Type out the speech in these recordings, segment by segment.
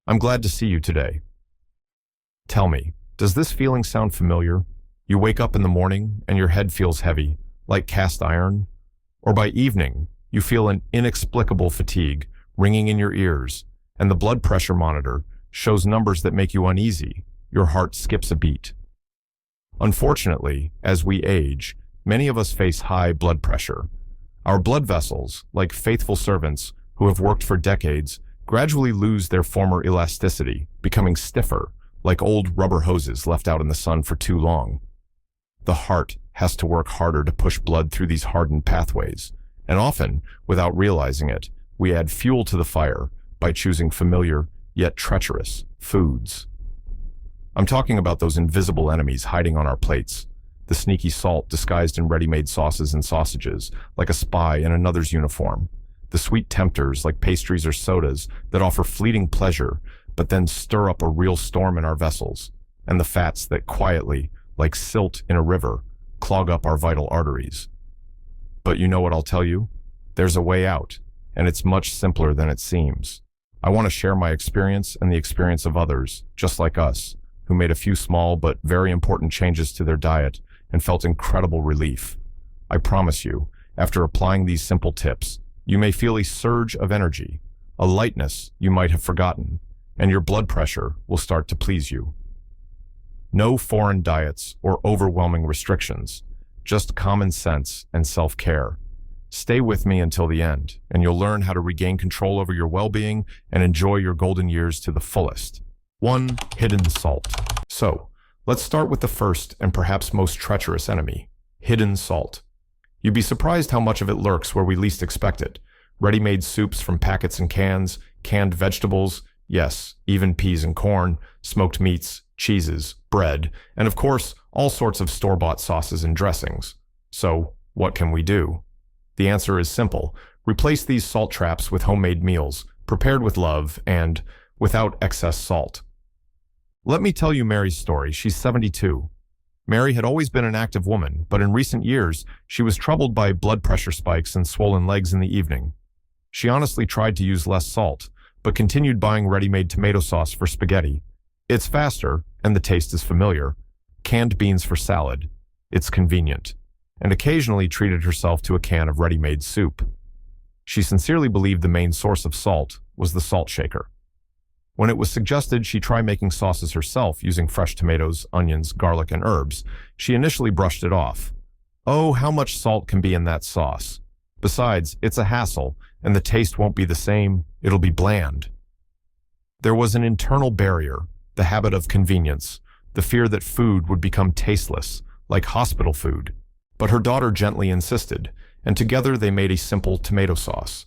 I'm glad to see you today. Tell me, does this feeling sound familiar? You wake up in the morning and your head feels heavy, like cast iron? Or by evening, you feel an inexplicable fatigue ringing in your ears, and the blood pressure monitor shows numbers that make you uneasy. Your heart skips a beat. Unfortunately, as we age, many of us face high blood pressure. Our blood vessels, like faithful servants who have worked for decades, gradually lose their former elasticity, becoming stiffer, like old rubber hoses left out in the sun for too long. The heart has to work harder to push blood through these hardened pathways, and often, without realizing it, we add fuel to the fire by choosing familiar, yet treacherous, foods. I'm talking about those invisible enemies hiding on our plates, the sneaky salt disguised in ready-made sauces and sausages, like a spy in another's uniform, the sweet tempters like pastries or sodas that offer fleeting pleasure, but then stir up a real storm in our vessels, and the fats that quietly, like silt in a river, clog up our vital arteries. But you know what I'll tell you? There's a way out, and it's much simpler than it seems. I want to share my experience and the experience of others, just like us, who made a few small but very important changes to their diet and felt incredible relief. I promise you, after applying these simple tips, you may feel a surge of energy, a lightness you might have forgotten, and your blood pressure will start to please you. No foreign diets or overwhelming restrictions, just common sense and self-care. Stay with me until the end, and you'll learn how to regain control over your well-being and enjoy your golden years to the fullest. 1. Hidden salt. So, let's start with the first and perhaps most treacherous enemy, hidden salt. You'd be surprised how much of it lurks where we least expect it. Ready-made soups from packets and cans, canned vegetables, yes, even peas and corn, smoked meats, cheeses, bread, and of course, all sorts of store-bought sauces and dressings. So, what can we do? The answer is simple. Replace these salt traps with homemade meals, prepared with love and without excess salt. Let me tell you Mary's story. She's 72. Mary had always been an active woman, but in recent years, she was troubled by blood pressure spikes and swollen legs in the evening. She honestly tried to use less salt, but continued buying ready-made tomato sauce for spaghetti. It's faster, and the taste is familiar. Canned beans for salad. It's convenient. And occasionally treated herself to a can of ready-made soup. She sincerely believed the main source of salt was the salt shaker. When it was suggested she try making sauces herself using fresh tomatoes, onions, garlic, and herbs, she initially brushed it off. Oh, how much salt can be in that sauce? Besides, it's a hassle, and the taste won't be the same, it'll be bland. There was an internal barrier, the habit of convenience, the fear that food would become tasteless, like hospital food. But her daughter gently insisted, and together they made a simple tomato sauce.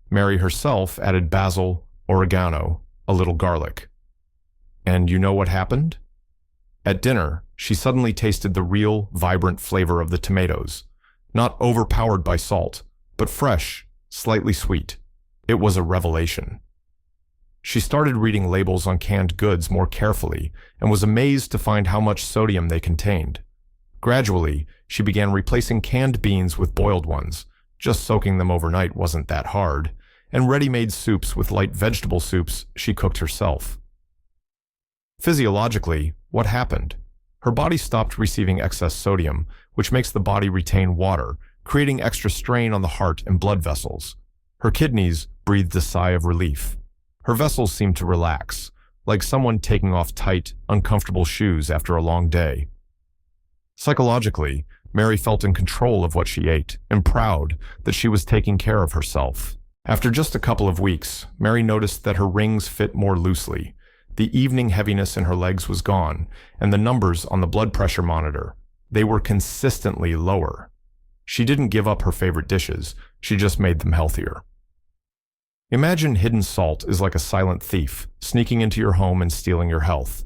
Mary herself added basil, oregano, a little garlic. And you know what happened? At dinner, she suddenly tasted the real, vibrant flavor of the tomatoes, not overpowered by salt, but fresh, slightly sweet. It was a revelation. She started reading labels on canned goods more carefully and was amazed to find how much sodium they contained. Gradually, she began replacing canned beans with boiled ones. Just soaking them overnight wasn't that hard. And ready-made soups with light vegetable soups she cooked herself. Physiologically, what happened? Her body stopped receiving excess sodium, which makes the body retain water, creating extra strain on the heart and blood vessels. Her kidneys breathed a sigh of relief. Her vessels seemed to relax, like someone taking off tight, uncomfortable shoes after a long day. Psychologically, Mary felt in control of what she ate and proud that she was taking care of herself. After just a couple of weeks, Mary noticed that her rings fit more loosely. The evening heaviness in her legs was gone, and the numbers on the blood pressure monitor, they were consistently lower. She didn't give up her favorite dishes, she just made them healthier. Imagine hidden salt is like a silent thief, sneaking into your home and stealing your health.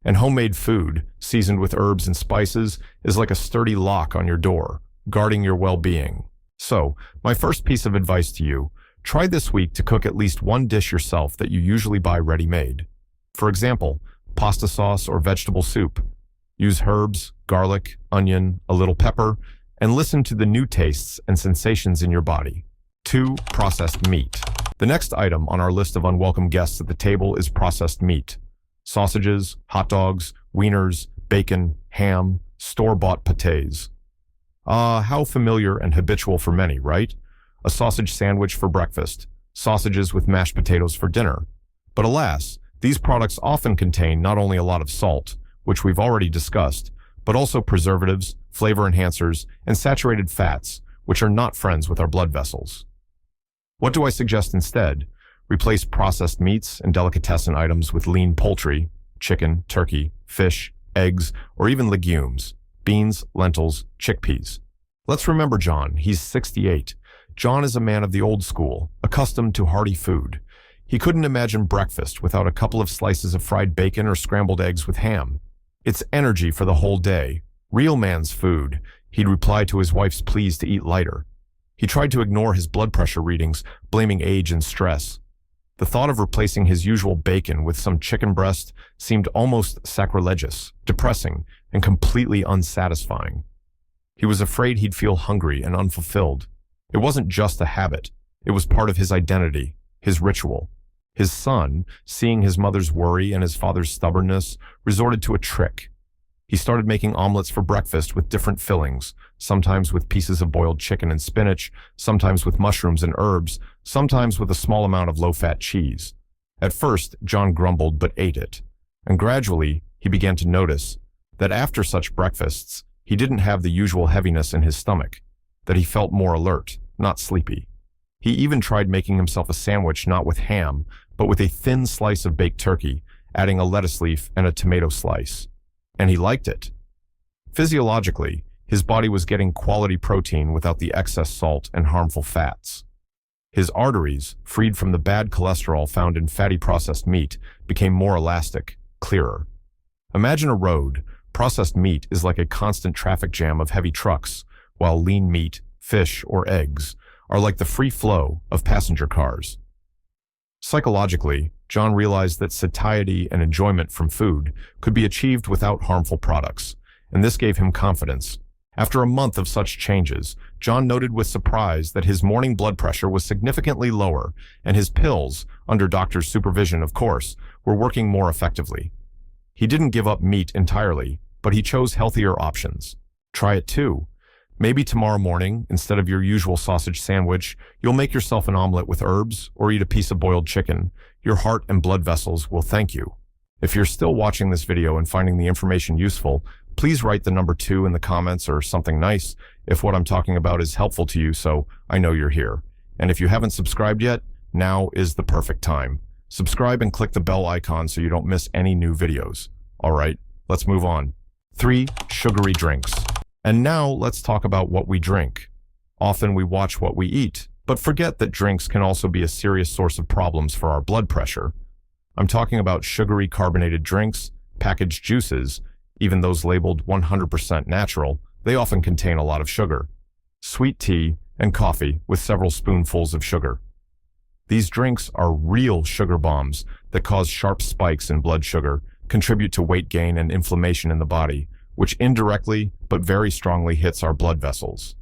And homemade food, seasoned with herbs and spices, is like a sturdy lock on your door, guarding your well-being. So, my first piece of advice to you, try this week to cook at least one dish yourself that you usually buy ready-made. For example, pasta sauce or vegetable soup. Use herbs, garlic, onion, a little pepper, and listen to the new tastes and sensations in your body. 2. Processed meat. The next item on our list of unwelcome guests at the table is processed meat. Sausages, hot dogs, wieners, bacon, ham, store-bought pâtés. How familiar and habitual for many, right? A sausage sandwich for breakfast, sausages with mashed potatoes for dinner. But alas, these products often contain not only a lot of salt, which we've already discussed, but also preservatives, flavor enhancers, and saturated fats, which are not friends with our blood vessels. What do I suggest instead? Replace processed meats and delicatessen items with lean poultry, chicken, turkey, fish, eggs, or even legumes, beans, lentils, chickpeas. Let's remember John. He's 68. John is a man of the old school, accustomed to hearty food. He couldn't imagine breakfast without a couple of slices of fried bacon or scrambled eggs with ham. It's energy for the whole day. Real man's food. He'd reply to his wife's pleas to eat lighter. He tried to ignore his blood pressure readings, blaming age and stress. The thought of replacing his usual bacon with some chicken breast seemed almost sacrilegious, depressing, and completely unsatisfying. He was afraid he'd feel hungry and unfulfilled. It wasn't just a habit. It was part of his identity, his ritual. His son, seeing his mother's worry and his father's stubbornness, resorted to a trick. He started making omelets for breakfast with different fillings, sometimes with pieces of boiled chicken and spinach, sometimes with mushrooms and herbs, sometimes with a small amount of low-fat cheese. At first, John grumbled but ate it, and gradually he began to notice that after such breakfasts, he didn't have the usual heaviness in his stomach, that he felt more alert, not sleepy. He even tried making himself a sandwich not with ham, but with a thin slice of baked turkey, adding a lettuce leaf and a tomato slice. And he liked it. Physiologically, his body was getting quality protein without the excess salt and harmful fats. His arteries, freed from the bad cholesterol found in fatty processed meat, became more elastic, clearer. Imagine a road. Processed meat is like a constant traffic jam of heavy trucks, while lean meat, fish, or eggs are like the free flow of passenger cars. Psychologically, John realized that satiety and enjoyment from food could be achieved without harmful products, and this gave him confidence. After a month of such changes, John noted with surprise that his morning blood pressure was significantly lower, and his pills, under doctor's supervision of course, were working more effectively. He didn't give up meat entirely, but he chose healthier options. Try it too. Maybe tomorrow morning, instead of your usual sausage sandwich, you'll make yourself an omelet with herbs or eat a piece of boiled chicken. Your heart and blood vessels will thank you. If you're still watching this video and finding the information useful, please write the number 2 in the comments or something nice if what I'm talking about is helpful to you so I know you're here. And if you haven't subscribed yet, now is the perfect time. Subscribe and click the bell icon so you don't miss any new videos. All right, let's move on. 3. Sugary drinks. And now let's talk about what we drink. Often we watch what we eat, but forget that drinks can also be a serious source of problems for our blood pressure. I'm talking about sugary carbonated drinks, packaged juices, even those labeled 100% natural, they often contain a lot of sugar. Sweet tea and coffee with several spoonfuls of sugar. These drinks are real sugar bombs that cause sharp spikes in blood sugar, contribute to weight gain and inflammation in the body, which indirectly but very strongly hits our blood vessels.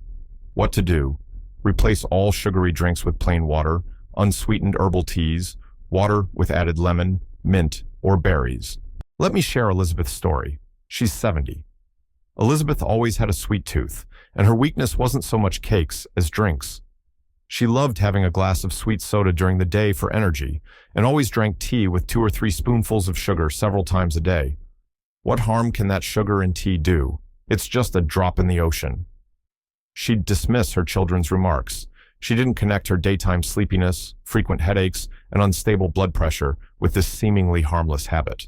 What to do? Replace all sugary drinks with plain water, unsweetened herbal teas, water with added lemon, mint, or berries. Let me share Elizabeth's story. She's 70. Elizabeth always had a sweet tooth, and her weakness wasn't so much cakes as drinks. She loved having a glass of sweet soda during the day for energy, and always drank tea with 2 or 3 spoonfuls of sugar several times a day. What harm can that sugar in tea do? It's just a drop in the ocean. She'd dismiss her children's remarks. She didn't connect her daytime sleepiness, frequent headaches, and unstable blood pressure with this seemingly harmless habit.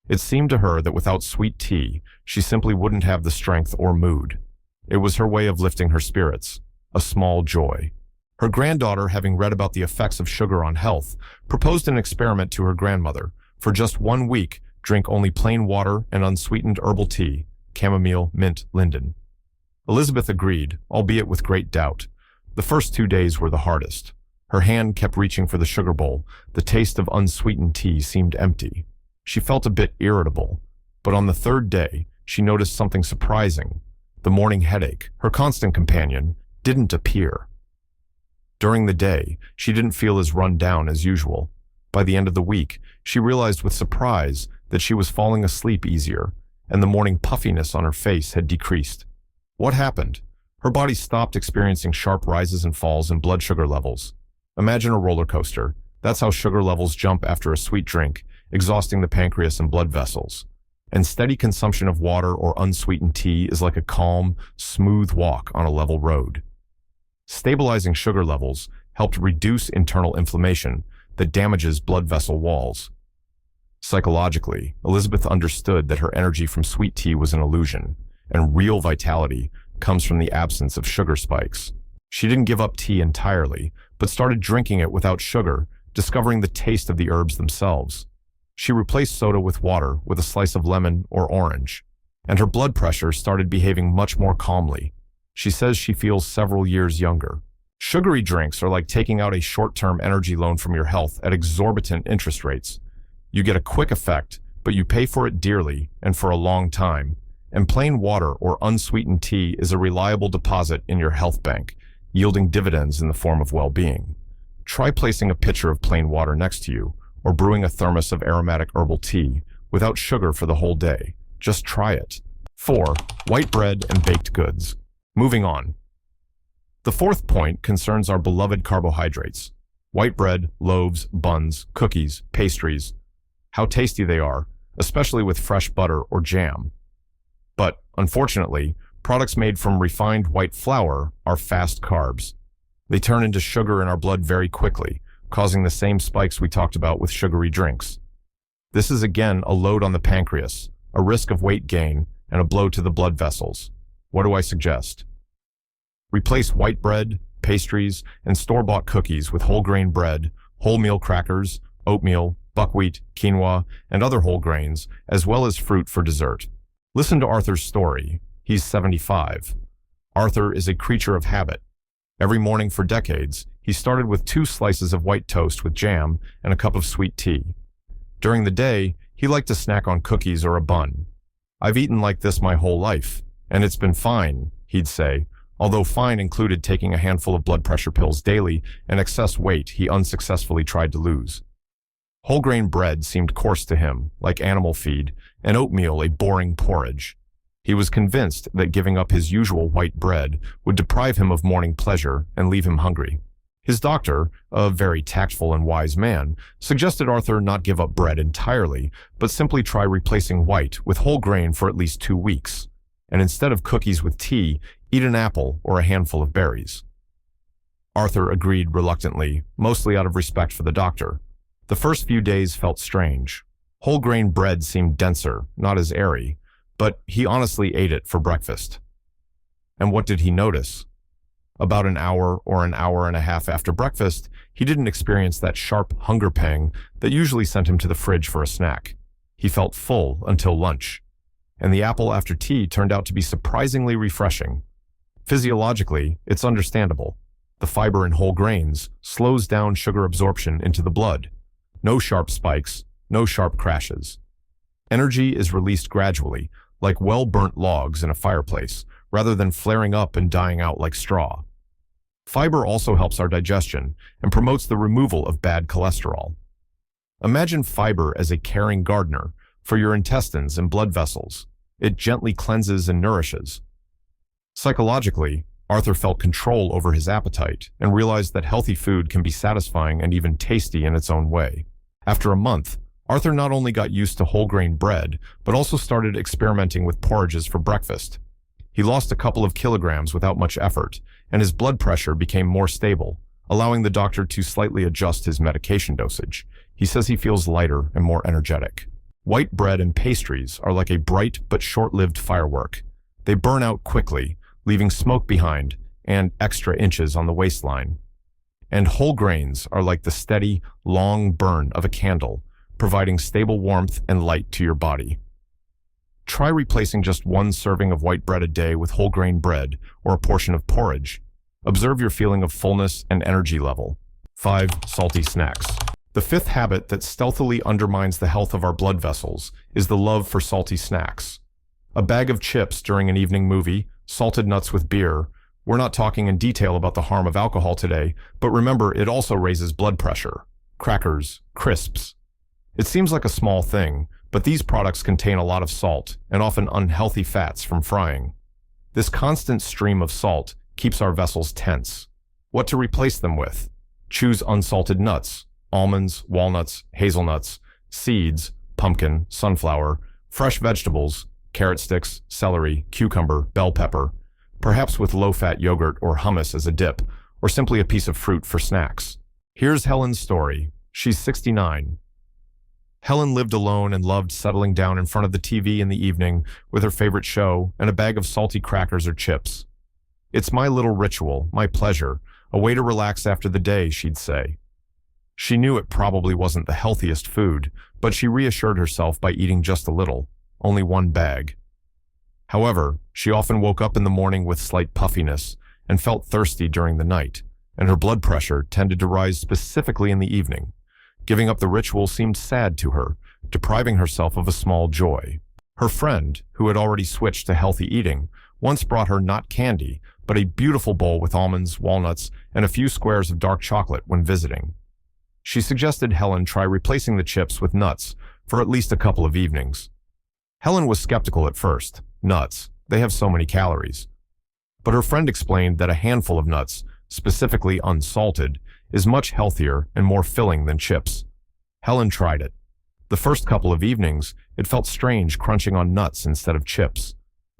It seemed to her that without sweet tea, she simply wouldn't have the strength or mood. It was her way of lifting her spirits, a small joy. Her granddaughter, having read about the effects of sugar on health, proposed an experiment to her grandmother. For just 1 week, drink only plain water and unsweetened herbal tea, chamomile, mint, linden. Elizabeth agreed, albeit with great doubt. The first 2 days were the hardest. Her hand kept reaching for the sugar bowl. The taste of unsweetened tea seemed empty. She felt a bit irritable, but on the 3rd day, she noticed something surprising. The morning headache, her constant companion, didn't appear. During the day, she didn't feel as run down as usual. By the end of the week, she realized with surprise that she was falling asleep easier, and the morning puffiness on her face had decreased. What happened? Her body stopped experiencing sharp rises and falls in blood sugar levels. Imagine a roller coaster. That's how sugar levels jump after a sweet drink, exhausting the pancreas and blood vessels. And steady consumption of water or unsweetened tea is like a calm, smooth walk on a level road. Stabilizing sugar levels helped reduce internal inflammation that damages blood vessel walls. Psychologically, Elizabeth understood that her energy from sweet tea was an illusion, and real vitality comes from the absence of sugar spikes. She didn't give up tea entirely, but started drinking it without sugar, discovering the taste of the herbs themselves. She replaced soda with water with a slice of lemon or orange, and her blood pressure started behaving much more calmly. She says she feels several years younger. Sugary drinks are like taking out a short-term energy loan from your health at exorbitant interest rates. You get a quick effect, but you pay for it dearly and for a long time. And plain water or unsweetened tea is a reliable deposit in your health bank, yielding dividends in the form of well-being. Try placing a pitcher of plain water next to you, or brewing a thermos of aromatic herbal tea without sugar for the whole day. Just try it. 4. White bread and baked goods. Moving on. The fourth point concerns our beloved carbohydrates. White bread, loaves, buns, cookies, pastries. How tasty they are, especially with fresh butter or jam. But, unfortunately, products made from refined white flour are fast carbs. They turn into sugar in our blood very quickly, causing the same spikes we talked about with sugary drinks. This is again a load on the pancreas, a risk of weight gain, and a blow to the blood vessels. What do I suggest? Replace white bread, pastries, and store-bought cookies with whole grain bread, wholemeal crackers, oatmeal, buckwheat, quinoa, and other whole grains, as well as fruit for dessert. Listen to Arthur's story. He's 75. Arthur is a creature of habit. Every morning for decades, he started with 2 slices of white toast with jam and a cup of sweet tea. During the day, he liked to snack on cookies or a bun. "I've eaten like this my whole life, and it's been fine," he'd say, although fine included taking a handful of blood pressure pills daily and excess weight he unsuccessfully tried to lose. Whole grain bread seemed coarse to him, like animal feed, and oatmeal a boring porridge. He was convinced that giving up his usual white bread would deprive him of morning pleasure and leave him hungry. His doctor, a very tactful and wise man, suggested Arthur not give up bread entirely, but simply try replacing white with whole grain for at least 2 weeks, and instead of cookies with tea, eat an apple or a handful of berries. Arthur agreed reluctantly, mostly out of respect for the doctor. The first few days felt strange. Whole grain bread seemed denser, not as airy, but he honestly ate it for breakfast. And what did he notice? About an hour or an hour and a half after breakfast, he didn't experience that sharp hunger pang that usually sent him to the fridge for a snack. He felt full until lunch, and the apple after tea turned out to be surprisingly refreshing. Physiologically, it's understandable. The fiber in whole grains slows down sugar absorption into the blood. No sharp spikes, no sharp crashes. Energy is released gradually, like well-burnt logs in a fireplace, rather than flaring up and dying out like straw. Fiber also helps our digestion and promotes the removal of bad cholesterol. Imagine fiber as a caring gardener for your intestines and blood vessels. It gently cleanses and nourishes. Psychologically, Arthur felt control over his appetite and realized that healthy food can be satisfying and even tasty in its own way. After a month, Arthur not only got used to whole grain bread, but also started experimenting with porridges for breakfast. He lost a couple of kilograms without much effort, and his blood pressure became more stable, allowing the doctor to slightly adjust his medication dosage. He says he feels lighter and more energetic. White bread and pastries are like a bright but short-lived firework. They burn out quickly, leaving smoke behind and extra inches on the waistline. And whole grains are like the steady, long burn of a candle, providing stable warmth and light to your body. Try replacing just 1 serving of white bread a day with whole grain bread or a portion of porridge. Observe your feeling of fullness and energy level. 5. Salty snacks. The 5th habit that stealthily undermines the health of our blood vessels is the love for salty snacks. A bag of chips during an evening movie, salted nuts with beer, We're not talking in detail about the harm of alcohol today, but remember, it also raises blood pressure. Crackers, crisps. It seems like a small thing, but these products contain a lot of salt and often unhealthy fats from frying. This constant stream of salt keeps our vessels tense. What to replace them with? Choose unsalted nuts, almonds, walnuts, hazelnuts, seeds, pumpkin, sunflower, fresh vegetables, carrot sticks, celery, cucumber, bell pepper, perhaps with low-fat yogurt or hummus as a dip, or simply a piece of fruit for snacks. Here's Helen's story. She's 69. Helen lived alone and loved settling down in front of the TV in the evening with her favorite show and a bag of salty crackers or chips. "It's my little ritual, my pleasure, a way to relax after the day," she'd say. She knew it probably wasn't the healthiest food, but she reassured herself by eating just a little, only one bag. However, she often woke up in the morning with slight puffiness and felt thirsty during the night, and her blood pressure tended to rise specifically in the evening. Giving up the ritual seemed sad to her, depriving herself of a small joy. Her friend, who had already switched to healthy eating, once brought her not candy, but a beautiful bowl with almonds, walnuts, and a few squares of dark chocolate when visiting. She suggested Helen try replacing the chips with nuts for at least a couple of evenings. Helen was skeptical at first. Nuts, they have so many calories. But her friend explained that a handful of nuts, specifically unsalted, is much healthier and more filling than chips. Helen tried it. The first couple of evenings, it felt strange crunching on nuts instead of chips.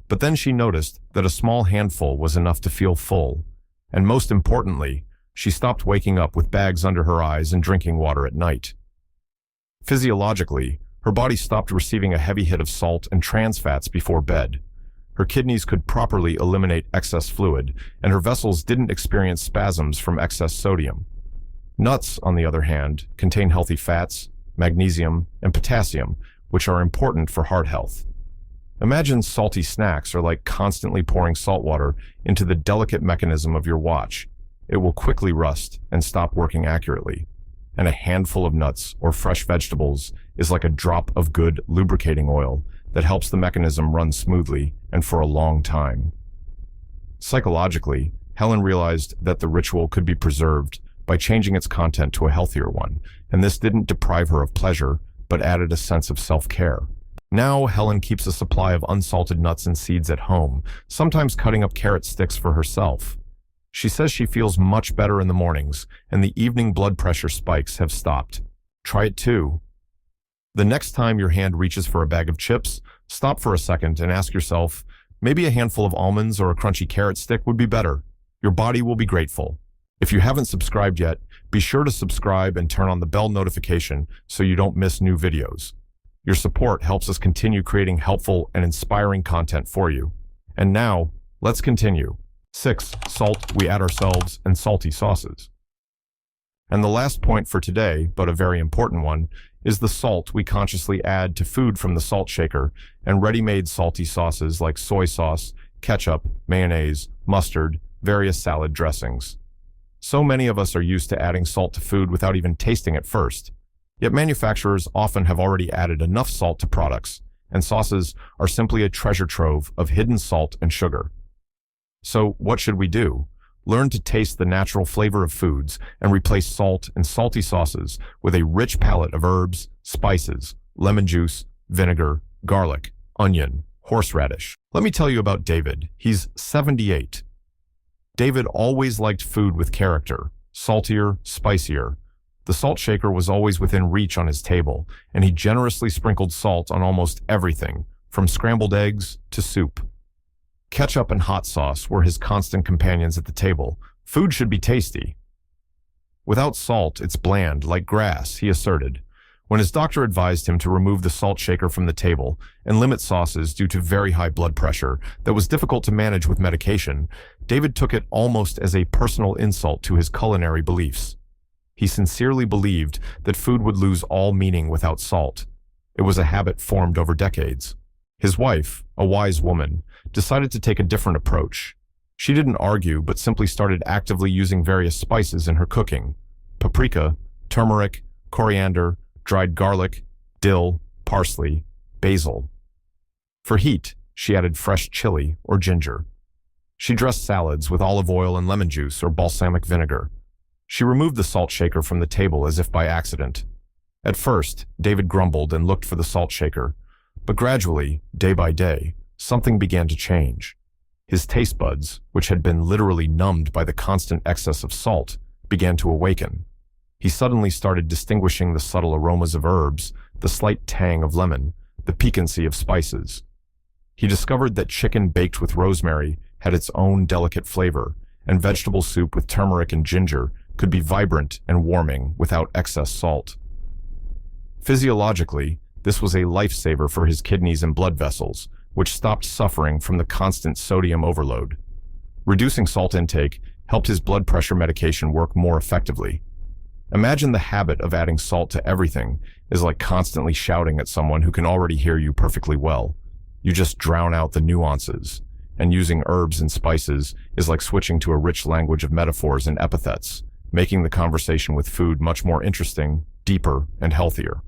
But then she noticed that a small handful was enough to feel full. And most importantly, she stopped waking up with bags under her eyes and drinking water at night. Physiologically, her body stopped receiving a heavy hit of salt and trans fats before bed. Her kidneys could properly eliminate excess fluid, and her vessels didn't experience spasms from excess sodium. Nuts, on the other hand, contain healthy fats, magnesium, and potassium, which are important for heart health. Imagine salty snacks are like constantly pouring salt water into the delicate mechanism of your watch. It will quickly rust and stop working accurately. And a handful of nuts or fresh vegetables is like a drop of good lubricating oil that helps the mechanism run smoothly and for a long time. Psychologically, Helen realized that the ritual could be preserved by changing its content to a healthier one, and this didn't deprive her of pleasure, but added a sense of self-care. Now, Helen keeps a supply of unsalted nuts and seeds at home, sometimes cutting up carrot sticks for herself. She says she feels much better in the mornings, and the evening blood pressure spikes have stopped. Try it too. The next time your hand reaches for a bag of chips, stop for a second and ask yourself, maybe a handful of almonds or a crunchy carrot stick would be better. Your body will be grateful. If you haven't subscribed yet, be sure to subscribe and turn on the bell notification so you don't miss new videos. Your support helps us continue creating helpful and inspiring content for you. And now, let's continue. 6. Salt we add ourselves and salty sauces. And the last point for today, but a very important one, is the salt we consciously add to food from the salt shaker and ready-made salty sauces like soy sauce, ketchup, mayonnaise, mustard, various salad dressings. So many of us are used to adding salt to food without even tasting it first. Yet manufacturers often have already added enough salt to products, and sauces are simply a treasure trove of hidden salt and sugar. So what should we do? Learn to taste the natural flavor of foods and replace salt and salty sauces with a rich palette of herbs, spices, lemon juice, vinegar, garlic, onion, horseradish. Let me tell you about David. He's 78. David always liked food with character, saltier, spicier. The salt shaker was always within reach on his table, and he generously sprinkled salt on almost everything, from scrambled eggs to soup. Ketchup and hot sauce were his constant companions at the table. Food should be tasty. Without salt, it's bland, like grass, he asserted. When his doctor advised him to remove the salt shaker from the table and limit sauces due to very high blood pressure that was difficult to manage with medication, David took it almost as a personal insult to his culinary beliefs. He sincerely believed that food would lose all meaning without salt. It was a habit formed over decades. His wife, a wise woman, decided to take a different approach. She didn't argue, but simply started actively using various spices in her cooking: paprika, turmeric, coriander, dried garlic, dill, parsley, basil. For heat, she added fresh chili or ginger. She dressed salads with olive oil and lemon juice or balsamic vinegar. She removed the salt shaker from the table as if by accident. At first, David grumbled and looked for the salt shaker, but gradually, day by day, something began to change. His taste buds, which had been literally numbed by the constant excess of salt, began to awaken. He suddenly started distinguishing the subtle aromas of herbs, the slight tang of lemon, the piquancy of spices. He discovered that chicken baked with rosemary had its own delicate flavor, and vegetable soup with turmeric and ginger could be vibrant and warming without excess salt. Physiologically, this was a lifesaver for his kidneys and blood vessels, which stopped suffering from the constant sodium overload. Reducing salt intake helped his blood pressure medication work more effectively. Imagine the habit of adding salt to everything is like constantly shouting at someone who can already hear you perfectly well. You just drown out the nuances, and using herbs and spices is like switching to a rich language of metaphors and epithets, making the conversation with food much more interesting, deeper, and healthier.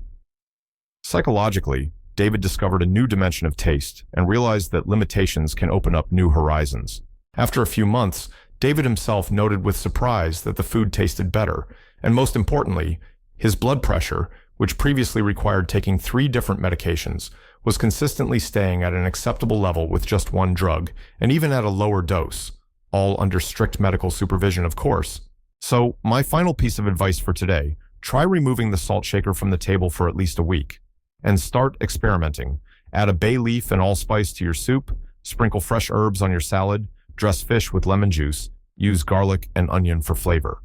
Psychologically, David discovered a new dimension of taste and realized that limitations can open up new horizons. After a few months, David himself noted with surprise that the food tasted better, and most importantly, his blood pressure, which previously required taking 3 different medications, was consistently staying at an acceptable level with just one drug, and even at a lower dose, all under strict medical supervision, of course. So, my final piece of advice for today, try removing the salt shaker from the table for at least a week. And start experimenting. Add a bay leaf and allspice to your soup, sprinkle fresh herbs on your salad, dress fish with lemon juice, use garlic and onion for flavor.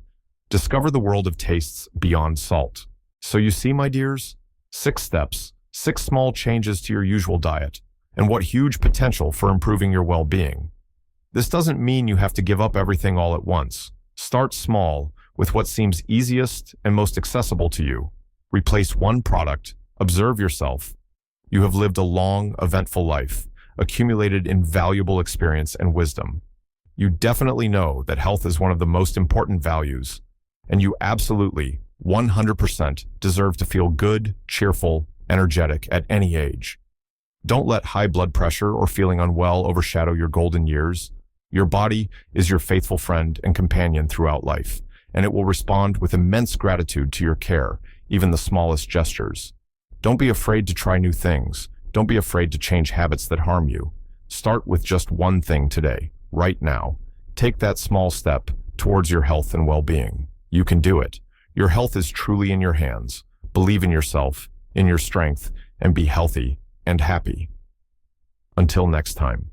Discover the world of tastes beyond salt. So you see, my dears, 6 steps, 6 small changes to your usual diet, and what huge potential for improving your well-being. This doesn't mean you have to give up everything all at once. Start small with what seems easiest and most accessible to you. Replace one product. Observe yourself. You have lived a long, eventful life, accumulated invaluable experience and wisdom. You definitely know that health is one of the most important values, and you absolutely, 100% deserve to feel good, cheerful, energetic at any age. Don't let high blood pressure or feeling unwell overshadow your golden years. Your body is your faithful friend and companion throughout life, and it will respond with immense gratitude to your care, even the smallest gestures. Don't be afraid to try new things. Don't be afraid to change habits that harm you. Start with just one thing today, right now. Take that small step towards your health and well-being. You can do it. Your health is truly in your hands. Believe in yourself, in your strength, and be healthy and happy. Until next time.